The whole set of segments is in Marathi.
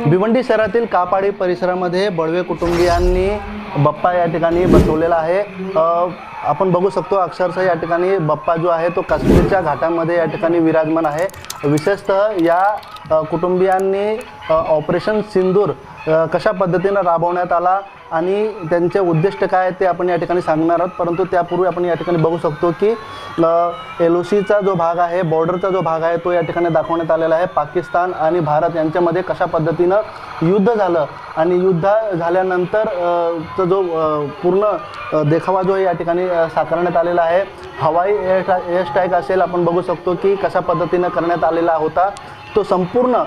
भिवंडी शहरातील कापाडी परिसरामध्ये बळवे कुटुंबियांनी बाप्पा या ठिकाणी बसवलेला आहे। आपण बघू शकतो अक्षरशः या ठिकाणी बाप्पा जो आहे तो काश्मीरच्या घाटामध्ये या ठिकाणी विराजमान आहे। विशेषतः या कुटुंबियांनी ऑपरेशन सिंदूर कशा पद्धतीने राबवण्यात आला आणि त्यांचे उद्दिष्ट काय ते आपण या ठिकाणी सांगणार आहोत। परंतु त्यापूर्वी आपण या ठिकाणी बघू शकतो की एलओसीचा जो भाग आहे, बॉर्डरचा जो भाग आहे तो या ठिकाणी दाखवण्यात आलेला आहे। पाकिस्तान आणि भारत यांच्यामध्ये कशा पद्धतीनं युद्ध झालं आणि युद्ध झाल्यानंतर जो पूर्ण देखावा जो या ठिकाणी साकारण्यात आलेला आहे। हवाई एअर स्ट्राईक असेल, आपण बघू शकतो की कशा पद्धतीनं करण्यात आलेला होता। तो संपूर्ण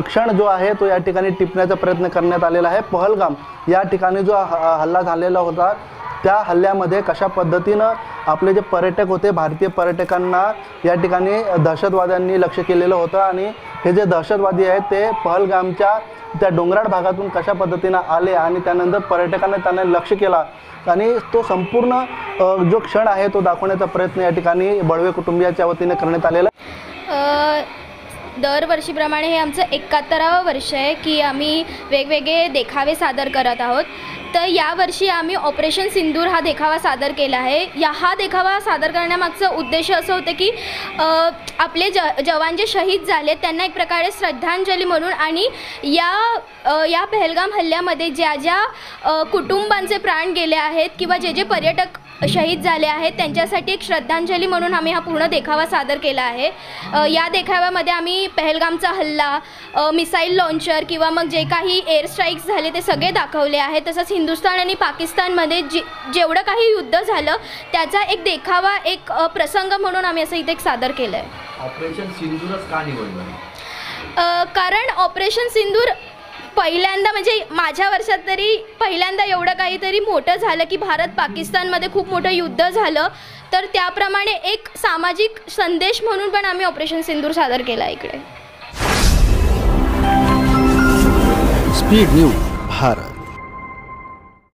क्षण जो आहे तो या ठिकाणी टिपण्याचा प्रयत्न करण्यात आलेला आहे। पहलगाम या ठिकाणी जो हल्ला झालेला होता त्या हल्ल्यामध्ये कशा पद्धतीनं आपले जे पर्यटक होते, भारतीय पर्यटकांना या ठिकाणी दहशतवाद्यांनी लक्ष्य केलेलं होतं आणि हे जे दहशतवादी आहेत ते पहलगामच्या त्या डोंगराळ भागातून कशा पद्धतीनं आले आणि त्यानंतर पर्यटकांना त्यांना लक्ष्य केला आणि तो संपूर्ण जो क्षण आहे तो दाखवण्याचा प्रयत्न या ठिकाणी बळवे कुटुंबियाच्या वतीने करण्यात आलेला। दरवर्षीप्रमाणे हे आमचं 71वां वर्ष आहे की आम्ही वेगवेगळे देखावे सादर करत आहोत। तर यावर्षी आम्ही ऑपरेशन सिंदूर हा देखावा सादर केला आहे। हा देखावा सादर करण्यामागचा उद्देश असं होतं की आपले जवान जे शहीद झाले त्यांना एक प्रकारे श्रद्धांजली म्हणून आणि या पहलगाम हल्ल्यामध्ये ज्या कुटुंबांचे प्राण गेले आहेत किंवा जे पर्यटक शहीद झाले आहेत त्यांच्यासाठी एक श्रद्धांजली म्हणून आम्ही हा पूर्ण देखावा सादर केला आहे। या देखाव्यामध्ये आम्ही पहलगामचा हल्ला, मिसाईल लॉन्चर किंवा मग जे काही एअर स्ट्राईक्स झाले ते सगळे दाखवले आहे। तसंच हिंदुस्थान आणि पाकिस्तानमध्ये जेवढं काही युद्ध झालं त्याचा एक देखावा, एक प्रसंग म्हणून आम्ही असं इथे एक सादर केलं आहे। ऑपरेशन सिंदूरच का निवडलं? कारण ऑपरेशन सिंदूर पहिल्यांदा म्हणजे माझ्या वर्षात तरी पहिल्यांदा एवढं काहीतरी मोठं झालं की भारत पाकिस्तानमध्ये खूप मोठं युद्ध झालं, तर त्याप्रमाणे एक सामाजिक संदेश म्हणून पण आम्ही ऑपरेशन सिंदूर सादर केला इकडे। Speed news Bharat.